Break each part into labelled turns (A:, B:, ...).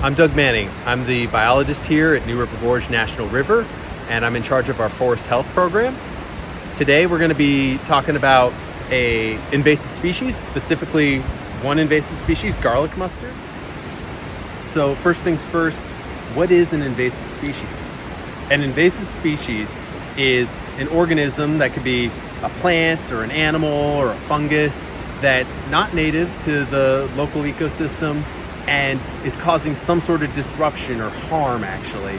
A: I'm Doug Manning. I'm the biologist here at New River Gorge National River, and I'm in charge of our forest health program. Today we're going to be talking about a invasive species, specifically one invasive species, garlic mustard. So first things first, what is an invasive species? An invasive species is an organism that could be a plant or an animal or a fungus that's not native to the local ecosystem and is causing some sort of disruption or harm, actually.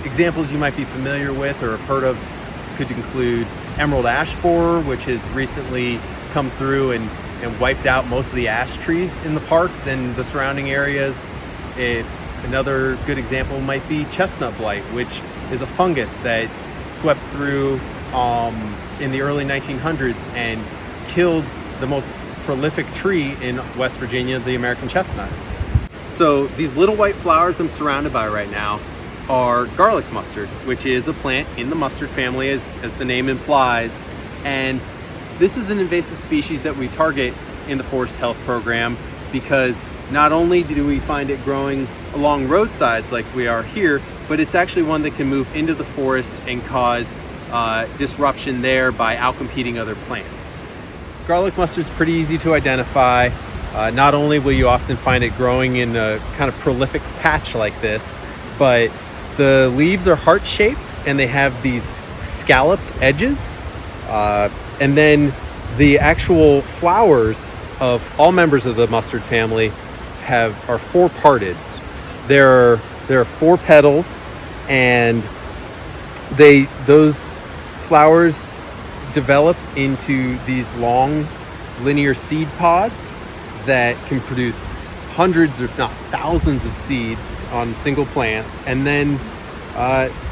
A: Examples you might be familiar with or have heard of could include emerald ash borer, which has recently come through and wiped out most of the ash trees in the parks and the surrounding areas. Another good example might be chestnut blight, which is a fungus that swept through in the early 1900s and killed the most prolific tree in West Virginia, the American chestnut. So these little white flowers I'm surrounded by right now are garlic mustard, which is a plant in the mustard family, as the name implies. And this is an invasive species that we target in the forest health program because not only do we find it growing along roadsides like we are here, but it's actually one that can move into the forest and cause disruption there by outcompeting other plants. Garlic mustard is pretty easy to identify. Not only will you often find it growing in a kind of prolific patch like this, but the leaves are heart-shaped and they have these scalloped edges. And then the actual flowers of all members of the mustard family are four-parted. There are four petals, and those flowers develop into these long linear seed pods that can produce hundreds if not thousands of seeds on single plants. And then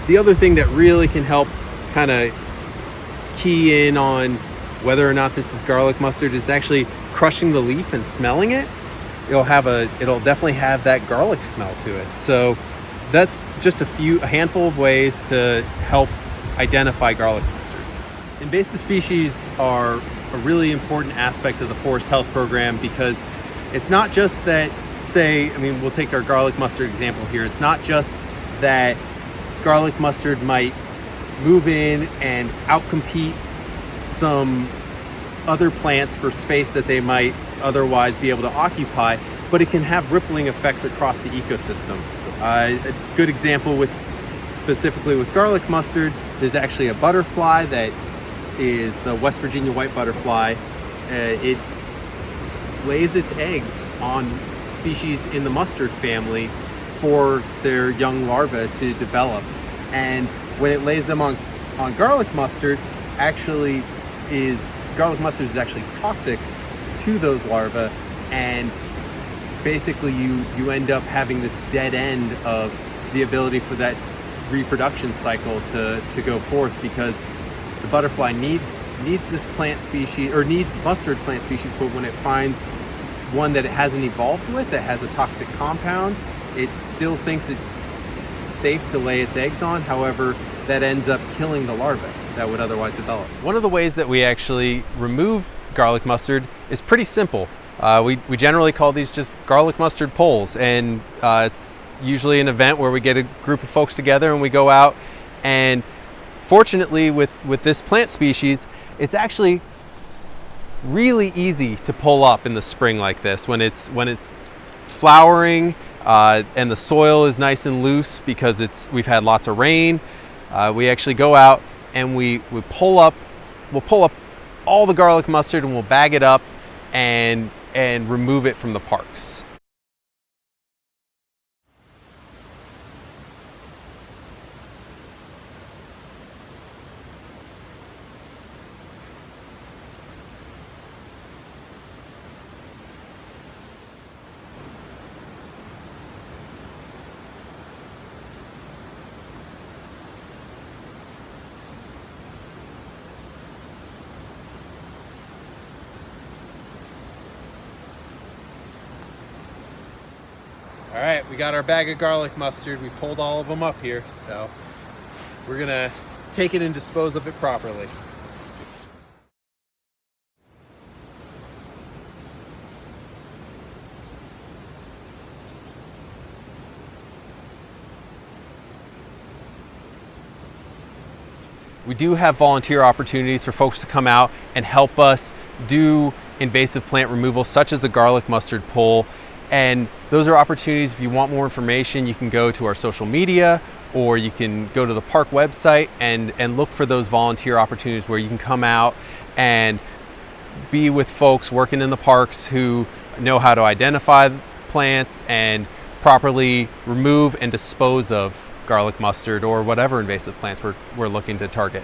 A: the other thing that really can help kind of key in on whether or not this is garlic mustard is actually crushing the leaf and smelling it. It'll definitely have that garlic smell to it. So that's just a handful of ways to help identify garlic mustard. Invasive species are a really important aspect of the forest health program because it's not just that, we'll take our garlic mustard example here. It's not just that garlic mustard might move in and outcompete some other plants for space that they might otherwise be able to occupy, but it can have rippling effects across the ecosystem. A good example specifically with garlic mustard, there's actually a butterfly that is the West Virginia white butterfly. It lays its eggs on species in the mustard family for their young larvae to develop. And when it lays them on garlic mustard, garlic mustard is actually toxic to those larvae, and basically you end up having this dead end of the ability for that reproduction cycle to go forth, because the butterfly needs this plant species, or needs mustard plant species, but when it finds one that it hasn't evolved with, that has a toxic compound, it still thinks it's safe to lay its eggs on. However, that ends up killing the larvae that would otherwise develop. One of the ways that we actually remove garlic mustard is pretty simple. We generally call these just garlic mustard pulls, and it's usually an event where we get a group of folks together and we go out, and fortunately with this plant species, it's actually really easy to pull up in the spring like this when it's flowering and the soil is nice and loose because we've had lots of rain. We actually go out and we'll pull up all the garlic mustard, and we'll bag it up and remove it from the parks. All right, we got our bag of garlic mustard. We pulled all of them up here, so we're gonna take it and dispose of it properly. We do have volunteer opportunities for folks to come out and help us do invasive plant removal, such as the garlic mustard pull. And those are opportunities. If you want more information, you can go to our social media, or you can go to the park website and look for those volunteer opportunities where you can come out and be with folks working in the parks who know how to identify plants and properly remove and dispose of garlic mustard or whatever invasive plants we're looking to target.